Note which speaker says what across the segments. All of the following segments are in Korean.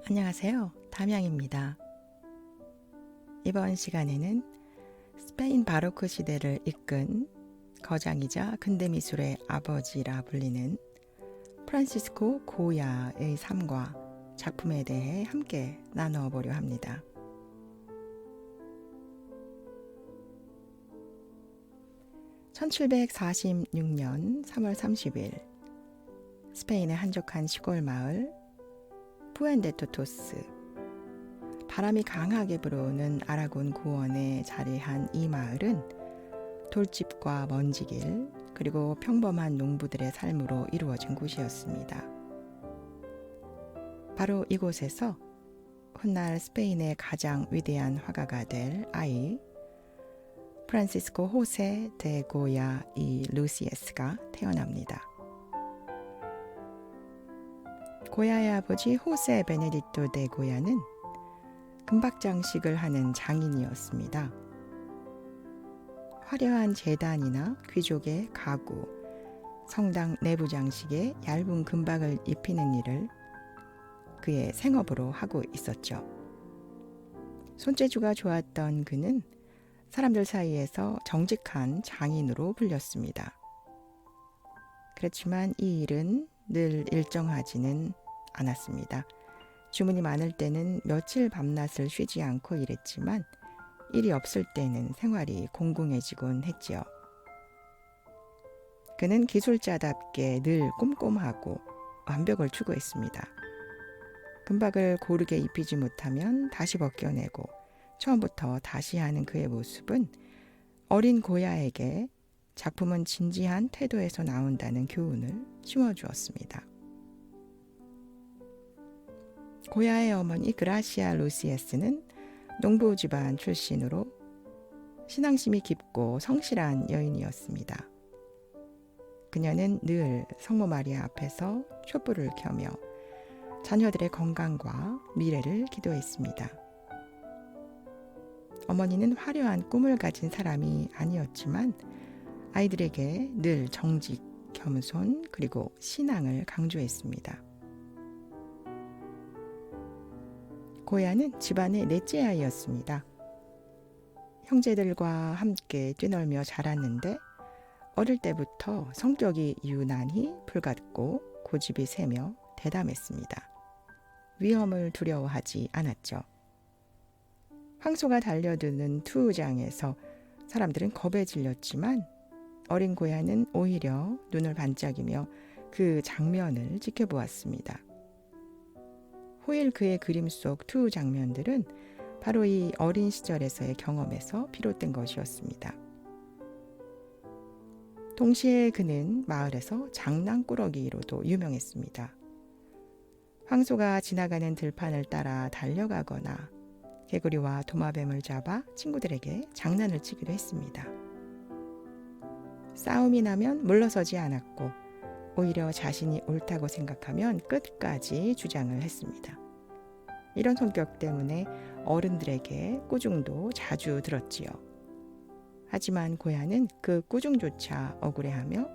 Speaker 1: 안녕하세요. 담양입니다. 이번 시간에는 스페인 바로크 시대를 이끈 거장이자 근대미술의 아버지라 불리는 프란시스코 고야의 삶과 작품에 대해 함께 나눠보려 합니다. (1746년 3월 30일) 스페인의 한적한 시골 마을 푸엔데토토스, 바람이 강하게 불어오는 아라곤 고원에 자리한 이 마을은 돌집과 먼지길 그리고 평범한 농부들의 삶으로 이루어진 곳이었습니다. 바로 이곳에서 훗날 스페인의 가장 위대한 화가가 될 아이 프란시스코 호세 데 고야 이 루시에스가 태어납니다. 고야의 아버지 호세 베네디토 데 고야는 금박 장식을 하는 장인이었습니다. 화려한 제단이나 귀족의 가구, 성당 내부 장식에 얇은 금박을 입히는 일을 그의 생업으로 하고 있었죠. 손재주가 좋았던 그는 사람들 사이에서 정직한 장인으로 불렸습니다. 그렇지만 이 일은 늘 일정하지는 않았습니다. 주문이 많을 때는 며칠 밤낮을 쉬지 않고 일했지만 일이 없을 때는 생활이 공공해지곤 했지요. 그는 기술자답게 늘 꼼꼼하고 완벽을 추구했습니다. 금박을 고르게 입히지 못하면 다시 벗겨내고 처음부터 다시 하는 그의 모습은 어린 고야에게 작품은 진지한 태도에서 나온다는 교훈을 심어주었습니다. 고야의 어머니 그라시아 루시에스는 농부 집안 출신으로 신앙심이 깊고 성실한 여인이었습니다. 그녀는 늘 성모 마리아 앞에서 촛불을 켜며 자녀들의 건강과 미래를 기도했습니다. 어머니는 화려한 꿈을 가진 사람이 아니었지만 아이들에게 늘 정직, 겸손, 그리고 신앙을 강조했습니다. 고야는 집안의 넷째 아이였습니다. 형제들과 함께 뛰놀며 자랐는데 어릴 때부터 성격이 유난히 불같고 고집이 세며 대담했습니다. 위험을 두려워하지 않았죠. 황소가 달려드는 투우장에서 사람들은 겁에 질렸지만 어린 고야는 오히려 눈을 반짝이며 그 장면을 지켜보았습니다. 후일 그의 그림 속 투우 장면들은 바로 이 어린 시절에서의 경험에서 비롯된 것이었습니다. 동시에 그는 마을에서 장난꾸러기로도 유명했습니다. 황소가 지나가는 들판을 따라 달려가거나 개구리와 도마뱀을 잡아 친구들에게 장난을 치기도 했습니다. 싸움이 나면 물러서지 않았고 오히려 자신이 옳다고 생각하면 끝까지 주장을 했습니다. 이런 성격 때문에 어른들에게 꾸중도 자주 들었지요. 하지만 고야는 그 꾸중조차 억울해하며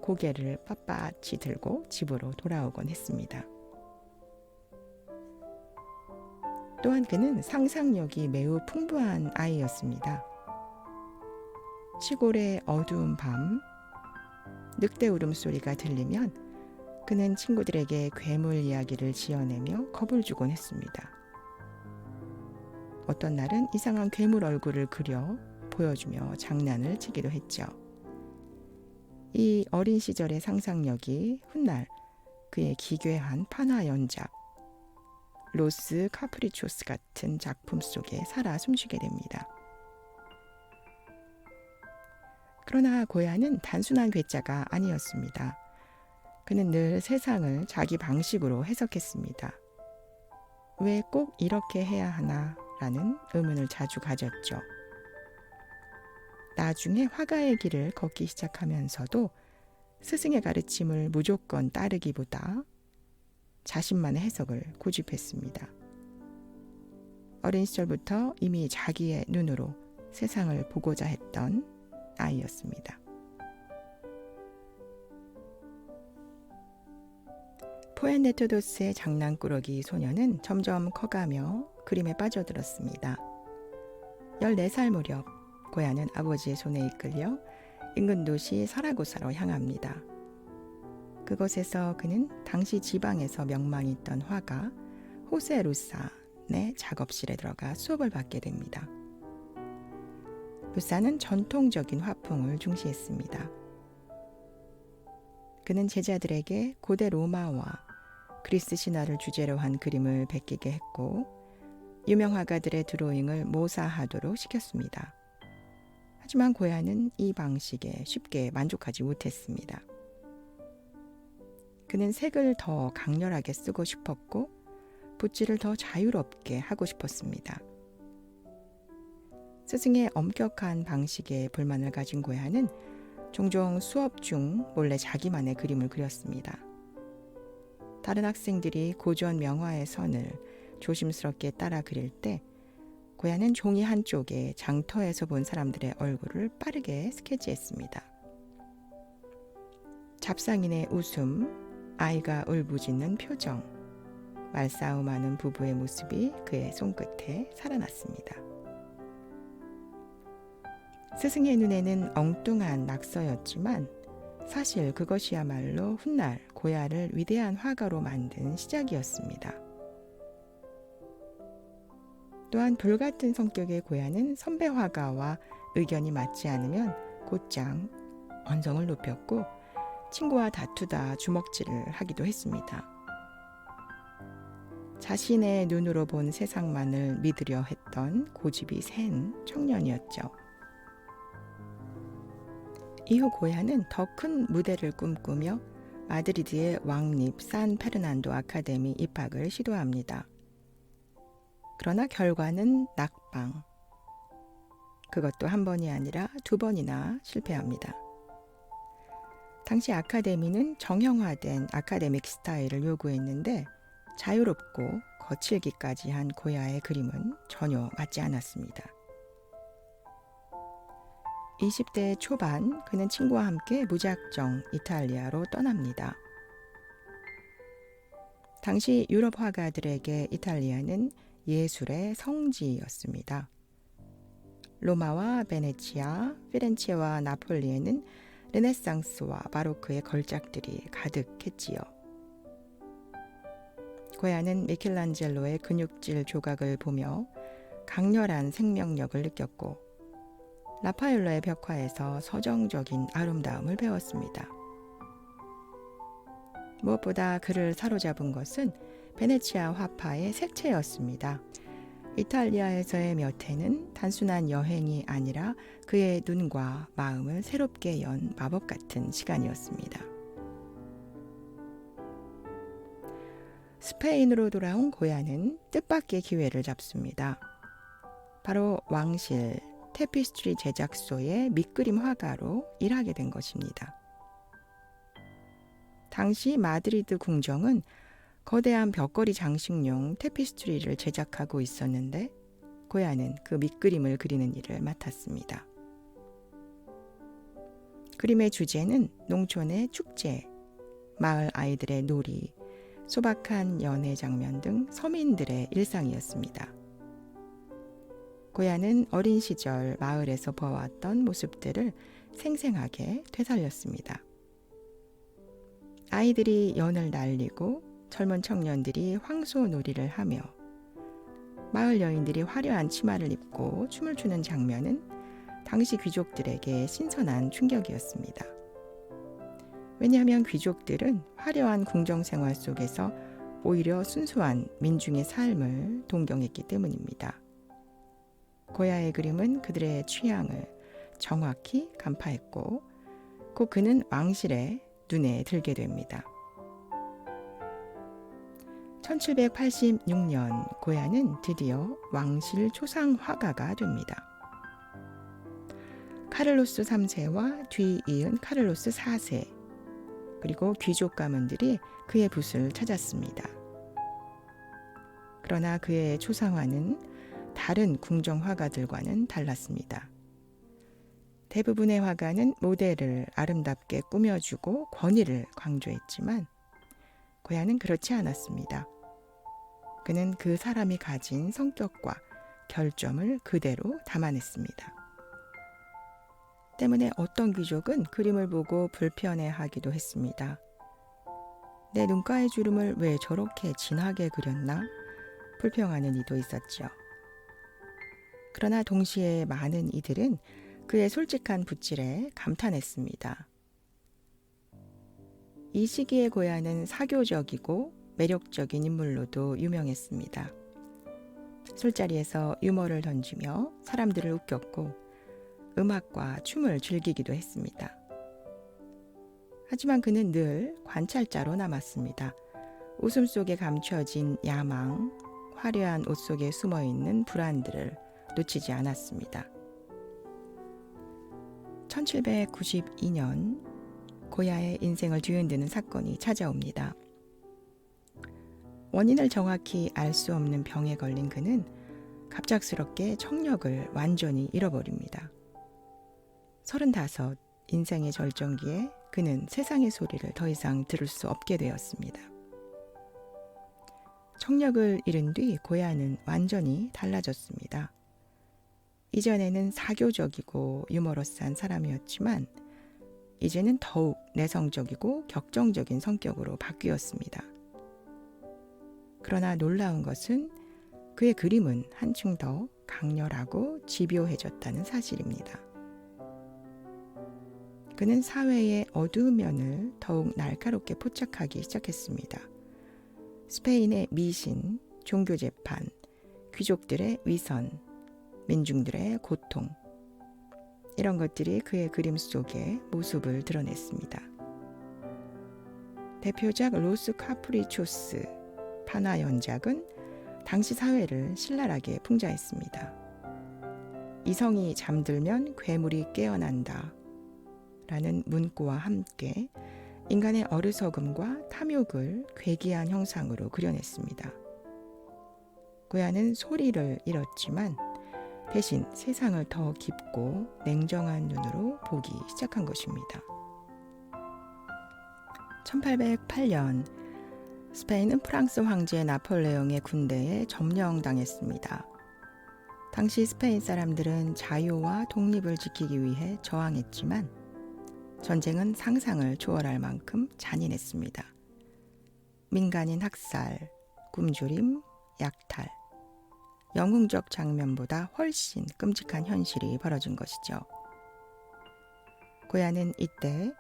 Speaker 1: 고개를 빳빳이 들고 집으로 돌아오곤 했습니다. 또한 그는 상상력이 매우 풍부한 아이였습니다. 시골의 어두운 밤, 늑대 울음소리가 들리면 그는 친구들에게 괴물 이야기를 지어내며 겁을 주곤 했습니다. 어떤 날은 이상한 괴물 얼굴을 그려 보여주며 장난을 치기도 했죠. 이 어린 시절의 상상력이 훗날 그의 기괴한 판화 연작 로스 카프리초스 같은 작품 속에 살아 숨쉬게 됩니다. 그러나 고야는 단순한 괴짜가 아니었습니다. 그는 늘 세상을 자기 방식으로 해석했습니다. 왜 꼭 이렇게 해야 하나? 라는 의문을 자주 가졌죠. 나중에 화가의 길을 걷기 시작하면서도 스승의 가르침을 무조건 따르기보다 자신만의 해석을 고집했습니다. 어린 시절부터 이미 자기의 눈으로 세상을 보고자 했던 아이였습니다. 포엔네토도스의 장난꾸러기 소녀는 점점 커가며 그림에 빠져들었습니다. 14살 무렵 고야는 아버지의 손에 이끌려 인근 도시 사라고사로 향합니다. 그곳에서 그는 당시 지방에서 명망이 있던 화가 호세 루산의 작업실에 들어가 수업을 받게 됩니다. 루산은 전통적인 화풍을 중시했습니다. 그는 제자들에게 고대 로마와 그리스 신화를 주제로 한 그림을 베끼게 했고 유명 화가들의 드로잉을 모사하도록 시켰습니다. 하지만 고야는 이 방식에 쉽게 만족하지 못했습니다. 그는 색을 더 강렬하게 쓰고 싶었고 붓질을 더 자유롭게 하고 싶었습니다. 스승의 엄격한 방식에 불만을 가진 고야는 종종 수업 중 몰래 자기만의 그림을 그렸습니다. 다른 학생들이 고전 명화의 선을 조심스럽게 따라 그릴 때 고야는 종이 한쪽에 장터에서 본 사람들의 얼굴을 빠르게 스케치했습니다. 잡상인의 웃음, 아이가 울부짖는 표정, 말싸움하는 부부의 모습이 그의 손끝에 살아났습니다. 스승의 눈에는 엉뚱한 낙서였지만 사실 그것이야말로 훗날 고야를 위대한 화가로 만든 시작이었습니다. 또한 불같은 성격의 고야는 선배 화가와 의견이 맞지 않으면 곧장 언성을 높였고 친구와 다투다 주먹질을 하기도 했습니다. 자신의 눈으로 본 세상만을 믿으려 했던 고집이 센 청년이었죠. 이후 고야는 더 큰 무대를 꿈꾸며 마드리드의 왕립 산 페르난도 아카데미 입학을 시도합니다. 그러나 결과는 낙방. 그것도 한 번이 아니라 2번이나 실패합니다. 당시 아카데미는 정형화된 아카데믹 스타일을 요구했는데 자유롭고 거칠기까지 한 고야의 그림은 전혀 맞지 않았습니다. 20대 초반 그는 친구와 함께 무작정 이탈리아로 떠납니다. 당시 유럽 화가들에게 이탈리아는 예술의 성지였습니다. 로마와 베네치아, 피렌체와 나폴리에는 르네상스와 바로크의 걸작들이 가득했지요. 고야는 미켈란젤로의 근육질 조각을 보며 강렬한 생명력을 느꼈고 라파엘로의 벽화에서 서정적인 아름다움을 배웠습니다. 무엇보다 그를 사로잡은 것은 베네치아 화파의 색채였습니다. 이탈리아에서의 몇 해는 단순한 여행이 아니라 그의 눈과 마음을 새롭게 연 마법 같은 시간이었습니다. 스페인으로 돌아온 고야는 뜻밖의 기회를 잡습니다. 바로 왕실 테피스트리 제작소의 밑그림 화가로 일하게 된 것입니다. 당시 마드리드 궁정은 거대한 벽걸이 장식용 테피스트리를 제작하고 있었는데 고야는 그 밑그림을 그리는 일을 맡았습니다. 그림의 주제는 농촌의 축제, 마을 아이들의 놀이, 소박한 연애 장면 등 서민들의 일상이었습니다. 고야는 어린 시절 마을에서 보아왔던 모습들을 생생하게 되살렸습니다. 아이들이 연을 날리고 젊은 청년들이 황소놀이를 하며 마을 여인들이 화려한 치마를 입고 춤을 추는 장면은 당시 귀족들에게 신선한 충격이었습니다. 왜냐하면 귀족들은 화려한 궁정생활 속에서 오히려 순수한 민중의 삶을 동경했기 때문입니다. 고야의 그림은 그들의 취향을 정확히 간파했고 곧 그는 왕실의 눈에 들게 됩니다. 1786년 고야는 드디어 왕실 초상 화가가 됩니다. 카를로스 3세와 뒤이은 카를로스 4세 그리고 귀족 가문들이 그의 붓을 찾았습니다. 그러나 그의 초상화는 다른 궁정 화가들과는 달랐습니다. 대부분의 화가는 모델을 아름답게 꾸며주고 권위를 강조했지만 고야는 그렇지 않았습니다. 그는 그 사람이 가진 성격과 결점을 그대로 담아냈습니다. 때문에 어떤 귀족은 그림을 보고 불편해하기도 했습니다. 내 눈가의 주름을 왜 저렇게 진하게 그렸나? 불평하는 이도 있었죠. 그러나 동시에 많은 이들은 그의 솔직한 붓질에 감탄했습니다. 이 시기의 고야는 사교적이고 매력적인 인물로도 유명했습니다. 술자리에서 유머를 던지며 사람들을 웃겼고 음악과 춤을 즐기기도 했습니다. 하지만 그는 늘 관찰자로 남았습니다. 웃음 속에 감춰진 야망, 화려한 옷 속에 숨어있는 불안들을 놓치지 않았습니다. 1792년 고야의 인생을 뒤흔드는 사건이 찾아옵니다. 원인을 정확히 알 수 없는 병에 걸린 그는 갑작스럽게 청력을 완전히 잃어버립니다. 35, 인생의 절정기에 그는 세상의 소리를 더 이상 들을 수 없게 되었습니다. 청력을 잃은 뒤 고야는 완전히 달라졌습니다. 이전에는 사교적이고 유머러스한 사람이었지만 이제는 더욱 내성적이고 격정적인 성격으로 바뀌었습니다. 그러나 놀라운 것은 그의 그림은 한층 더 강렬하고 집요해졌다는 사실입니다. 그는 사회의 어두운 면을 더욱 날카롭게 포착하기 시작했습니다. 스페인의 미신, 종교재판, 귀족들의 위선, 민중들의 고통, 이런 것들이 그의 그림 속에 모습을 드러냈습니다. 대표작 로스 카프리초스 판화 연작은 당시 사회를 신랄하게 풍자했습니다. 이성이 잠들면 괴물이 깨어난다 라는 문구와 함께 인간의 어리석음과 탐욕을 괴기한 형상으로 그려냈습니다. 고야는 소리를 잃었지만 대신 세상을 더 깊고 냉정한 눈으로 보기 시작한 것입니다. 1808년 스페인은 프랑스 황제 나폴레옹의 군대에 점령당했습니다. 당시 스페인 사람들은 자유와 독립을 지키기 위해 저항했지만 전쟁은 상상을 초월할 만큼 잔인했습니다. 민간인 학살, 굶주림, 약탈, 영웅적 장면보다 훨씬 끔찍한 현실이 벌어진 것이죠. 고야는 이때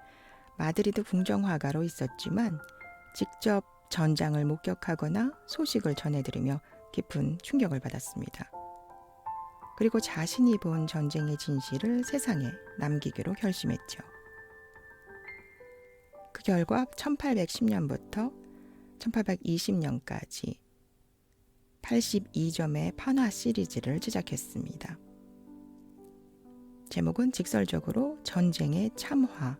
Speaker 1: 마드리드 궁정화가로 있었지만 직접 전장을 목격하거나 소식을 전해들으며 깊은 충격을 받았습니다. 그리고 자신이 본 전쟁의 진실을 세상에 남기기로 결심했죠. 그 결과 1810년부터 1820년까지 82점의 판화 시리즈를 제작했습니다. 제목은 직설적으로 전쟁의 참화,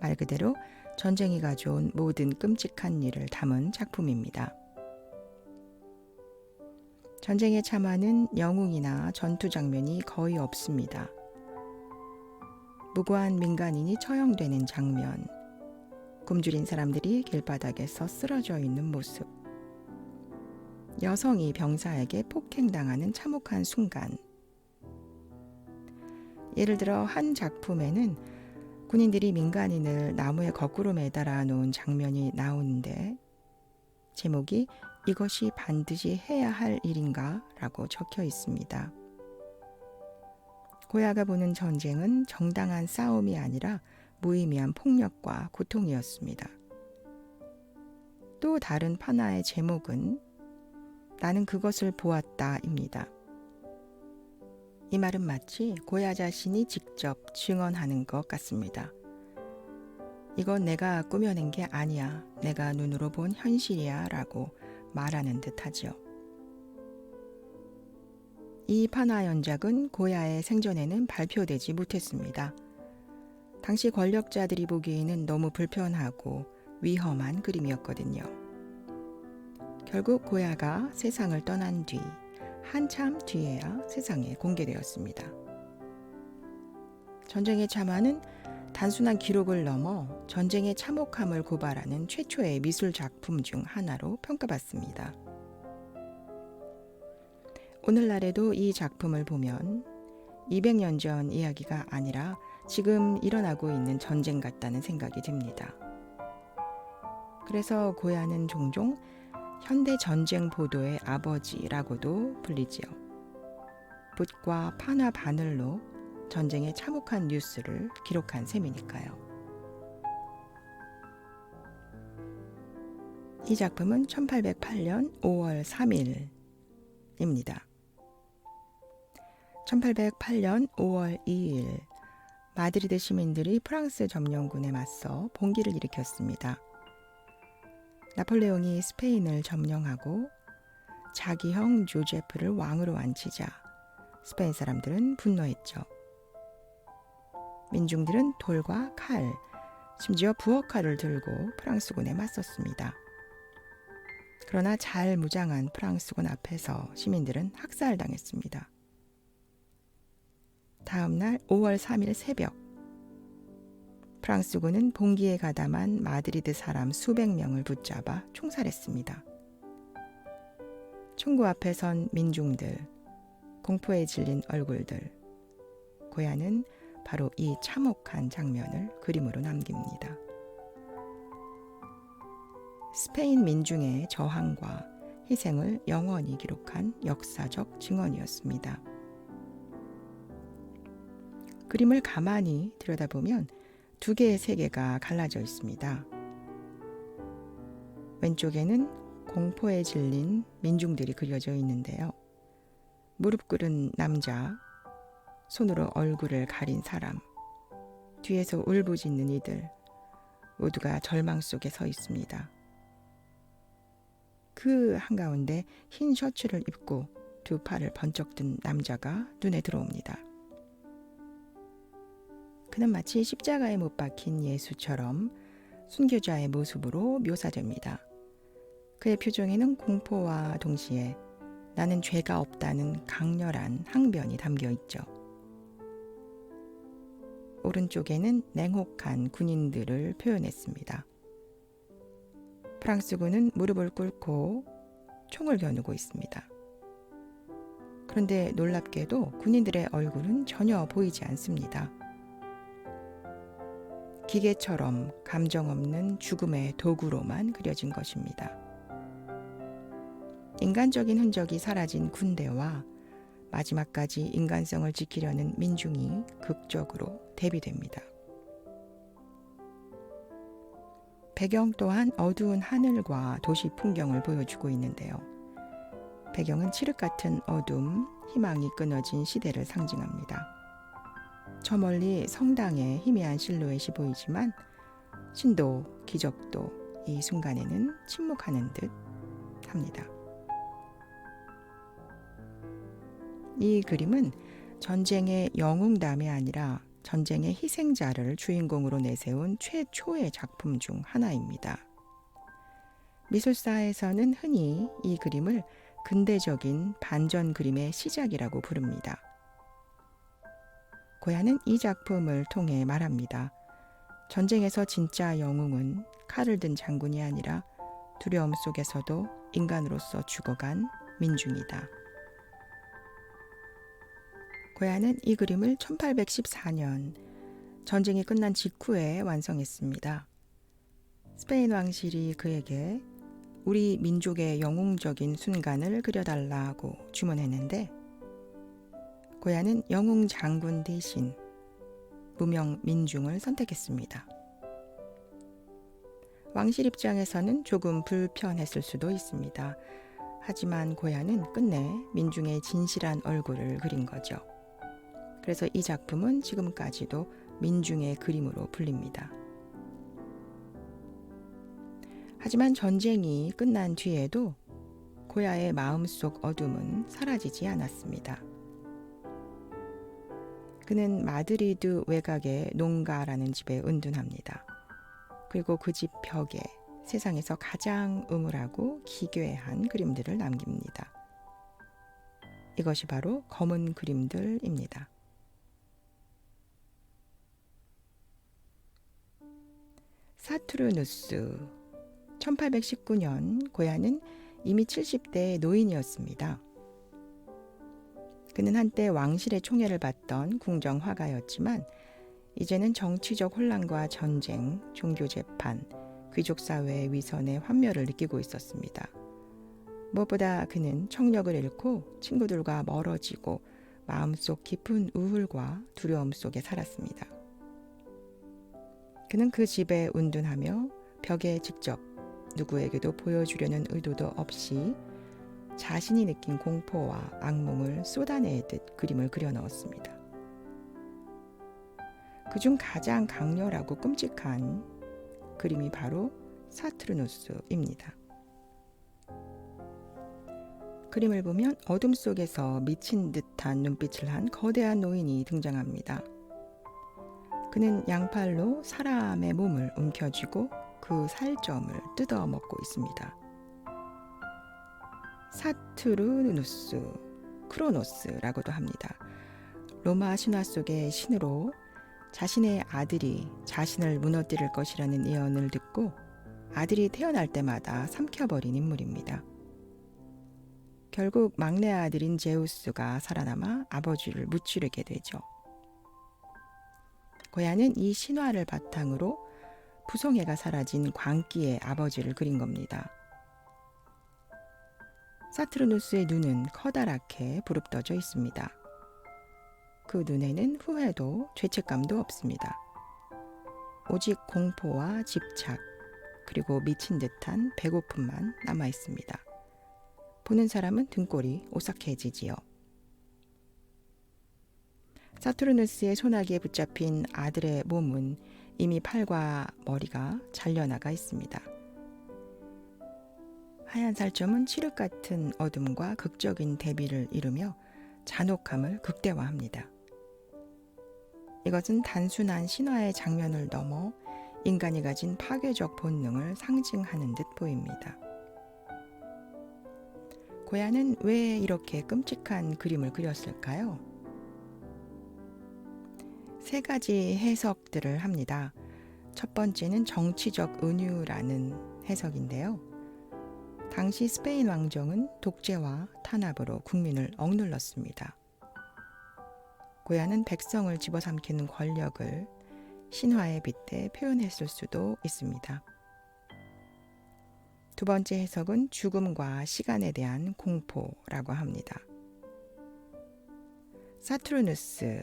Speaker 1: 말 그대로 전쟁이 가져온 모든 끔찍한 일을 담은 작품입니다. 전쟁의 참화는 영웅이나 전투 장면이 거의 없습니다. 무고한 민간인이 처형되는 장면, 굶주린 사람들이 길바닥에서 쓰러져 있는 모습, 여성이 병사에게 폭행당하는 참혹한 순간. 예를 들어 한 작품에는 군인들이 민간인을 나무에 거꾸로 매달아 놓은 장면이 나오는데 제목이 이것이 반드시 해야 할 일인가? 라고 적혀 있습니다. 고야가 보는 전쟁은 정당한 싸움이 아니라 무의미한 폭력과 고통이었습니다. 또 다른 판화의 제목은 나는 그것을 보았다입니다. 이 말은 마치 고야 자신이 직접 증언하는 것 같습니다. 이건 내가 꾸며낸 게 아니야. 내가 눈으로 본 현실이야 라고 말하는 듯하죠. 이 판화 연작은 고야의 생전에는 발표되지 못했습니다. 당시 권력자들이 보기에는 너무 불편하고 위험한 그림이었거든요. 결국 고야가 세상을 떠난 뒤 한참 뒤에야 세상에 공개되었습니다. 전쟁의 참화는 단순한 기록을 넘어 전쟁의 참혹함을 고발하는 최초의 미술 작품 중 하나로 평가받습니다. 오늘날에도 이 작품을 보면 200년 전 이야기가 아니라 지금 일어나고 있는 전쟁 같다는 생각이 듭니다. 그래서 고야는 종종 현대 전쟁 보도의 아버지라고도 불리지요. 붓과 판화 바늘로 전쟁의 참혹한 뉴스를 기록한 셈이니까요. 이 작품은 1808년 5월 3일입니다. 1808년 5월 2일 마드리드 시민들이 프랑스 점령군에 맞서 봉기를 일으켰습니다. 나폴레옹이 스페인을 점령하고 자기 형 조제프를 왕으로 앉히자 스페인 사람들은 분노했죠. 민중들은 돌과 칼, 심지어 부엌칼을 들고 프랑스군에 맞섰습니다. 그러나 잘 무장한 프랑스군 앞에서 시민들은 학살당했습니다. 다음 날 5월 3일 새벽, 프랑스군은 봉기에 가담한 마드리드 사람 수백 명을 붙잡아 총살했습니다. 총구 앞에 선 민중들, 공포에 질린 얼굴들, 고야는 바로 이 참혹한 장면을 그림으로 남깁니다. 스페인 민중의 저항과 희생을 영원히 기록한 역사적 증언이었습니다. 그림을 가만히 들여다보면 두 개의 세계가 갈라져 있습니다. 왼쪽에는 공포에 질린 민중들이 그려져 있는데요. 무릎 꿇은 남자, 손으로 얼굴을 가린 사람, 뒤에서 울부짖는 이들, 모두가 절망 속에 서 있습니다. 그 한가운데 흰 셔츠를 입고 두 팔을 번쩍 든 남자가 눈에 들어옵니다. 그는 마치 십자가에 못 박힌 예수처럼 순교자의 모습으로 묘사됩니다. 그의 표정에는 공포와 동시에 나는 죄가 없다는 강렬한 항변이 담겨 있죠. 오른쪽에는 냉혹한 군인들을 표현했습니다. 프랑스군은 무릎을 꿇고 총을 겨누고 있습니다. 그런데 놀랍게도 군인들의 얼굴은 전혀 보이지 않습니다. 기계처럼 감정 없는 죽음의 도구로만 그려진 것입니다. 인간적인 흔적이 사라진 군대와 마지막까지 인간성을 지키려는 민중이 극적으로 대비됩니다. 배경 또한 어두운 하늘과 도시 풍경을 보여주고 있는데요. 배경은 칠흑 같은 어둠, 희망이 끊어진 시대를 상징합니다. 저 멀리 성당의 희미한 실루엣이 보이지만 신도, 기적도 이 순간에는 침묵하는 듯 합니다. 이 그림은 전쟁의 영웅담이 아니라 전쟁의 희생자를 주인공으로 내세운 최초의 작품 중 하나입니다. 미술사에서는 흔히 이 그림을 근대적인 반전 그림의 시작이라고 부릅니다. 고야는 이 작품을 통해 말합니다. 전쟁에서 진짜 영웅은 칼을 든 장군이 아니라 두려움 속에서도 인간으로서 죽어간 민중이다. 고야는 이 그림을 1814년 전쟁이 끝난 직후에 완성했습니다. 스페인 왕실이 그에게 우리 민족의 영웅적인 순간을 그려달라고 주문했는데 고야는 영웅 장군 대신 무명 민중을 선택했습니다. 왕실 입장에서는 조금 불편했을 수도 있습니다. 하지만 고야는 끝내 민중의 진실한 얼굴을 그린 거죠. 그래서 이 작품은 지금까지도 민중의 그림으로 불립니다. 하지만 전쟁이 끝난 뒤에도 고야의 마음속 어둠은 사라지지 않았습니다. 그는 마드리드 외곽의 농가라는 집에 은둔합니다. 그리고 그 집 벽에 세상에서 가장 음울하고 기괴한 그림들을 남깁니다. 이것이 바로 검은 그림들입니다. 사투르누스. 1819년 고야는 이미 70대 노인이었습니다. 그는 한때 왕실의 총애를 받던 궁정 화가였지만 이제는 정치적 혼란과 전쟁, 종교 재판, 귀족 사회의 위선에 환멸을 느끼고 있었습니다. 무엇보다 그는 청력을 잃고 친구들과 멀어지고 마음속 깊은 우울과 두려움 속에 살았습니다. 그는 그 집에 운둔하며 벽에 직접 누구에게도 보여주려는 의도도 없이 자신이 느낀 공포와 악몽을 쏟아내듯 그림을 그려 넣었습니다. 그중 가장 강렬하고 끔찍한 그림이 바로 사투르누스입니다. 그림을 보면 어둠 속에서 미친 듯한 눈빛을 한 거대한 노인이 등장합니다. 그는 양팔로 사람의 몸을 움켜쥐고 그 살점을 뜯어 먹고 있습니다. 사투르누스, 크로노스라고도 합니다. 로마 신화 속의 신으로 자신의 아들이 자신을 무너뜨릴 것이라는 예언을 듣고 아들이 태어날 때마다 삼켜버린 인물입니다. 결국 막내 아들인 제우스가 살아남아 아버지를 무찌르게 되죠. 고야는 이 신화를 바탕으로 부성애가 사라진 광기의 아버지를 그린 겁니다. 사투르누스의 눈은 커다랗게 부릅떠져 있습니다. 그 눈에는 후회도 죄책감도 없습니다. 오직 공포와 집착, 그리고 미친 듯한 배고픔만 남아 있습니다. 보는 사람은 등골이 오싹해지지요. 사투르누스의 소나기에 붙잡힌 아들의 몸은 이미 팔과 머리가 잘려나가 있습니다. 하얀 살점은 칠흑 같은 어둠과 극적인 대비를 이루며 잔혹함을 극대화합니다. 이것은 단순한 신화의 장면을 넘어 인간이 가진 파괴적 본능을 상징하는 듯 보입니다. 고야는 왜 이렇게 끔찍한 그림을 그렸을까요? 세 가지 해석들을 합니다. 첫 번째는 정치적 은유라는 해석인데요. 당시 스페인 왕정은 독재와 탄압으로 국민을 억눌렀습니다. 고야는 백성을 집어삼키는 권력을 신화에 빗대 표현했을 수도 있습니다. 두 번째 해석은 죽음과 시간에 대한 공포라고 합니다. 사투르누스,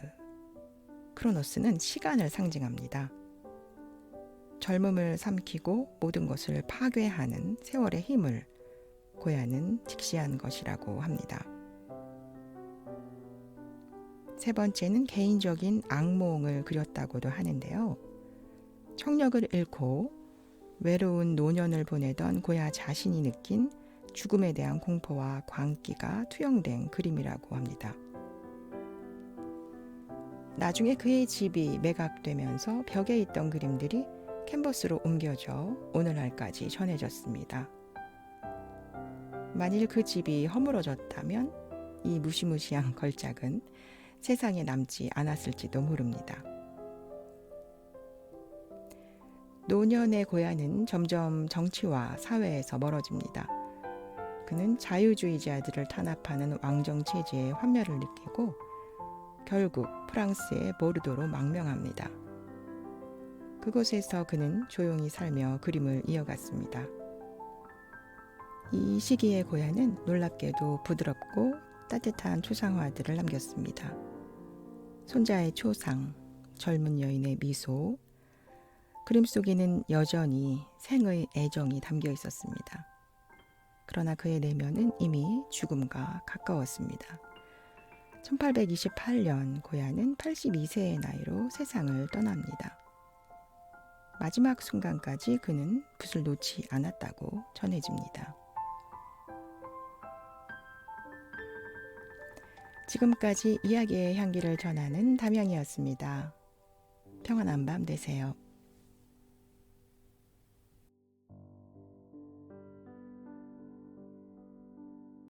Speaker 1: 크로노스는 시간을 상징합니다. 젊음을 삼키고 모든 것을 파괴하는 세월의 힘을 고야는 직시한 것이라고 합니다. 세 번째는 개인적인 악몽을 그렸다고도 하는데요. 청력을 잃고 외로운 노년을 보내던 고야 자신이 느낀 죽음에 대한 공포와 광기가 투영된 그림이라고 합니다. 나중에 그의 집이 매각되면서 벽에 있던 그림들이 캔버스로 옮겨져 오늘날까지 전해졌습니다. 만일 그 집이 허물어졌다면 이 무시무시한 걸작은 세상에 남지 않았을지도 모릅니다. 노년의 고야는 점점 정치와 사회에서 멀어집니다. 그는 자유주의자들을 탄압하는 왕정 체제의 환멸을 느끼고 결국 프랑스의 보르도로 망명합니다. 그곳에서 그는 조용히 살며 그림을 이어갔습니다. 이 시기의 고야는 놀랍게도 부드럽고 따뜻한 초상화들을 남겼습니다. 손자의 초상, 젊은 여인의 미소, 그림 속에는 여전히 생의 애정이 담겨 있었습니다. 그러나 그의 내면은 이미 죽음과 가까웠습니다. 1828년 고야는 82세의 나이로 세상을 떠납니다. 마지막 순간까지 그는 붓을 놓지 않았다고 전해집니다. 지금까지 이야기의 향기를 전하는 담양이었습니다. 평안한 밤 되세요.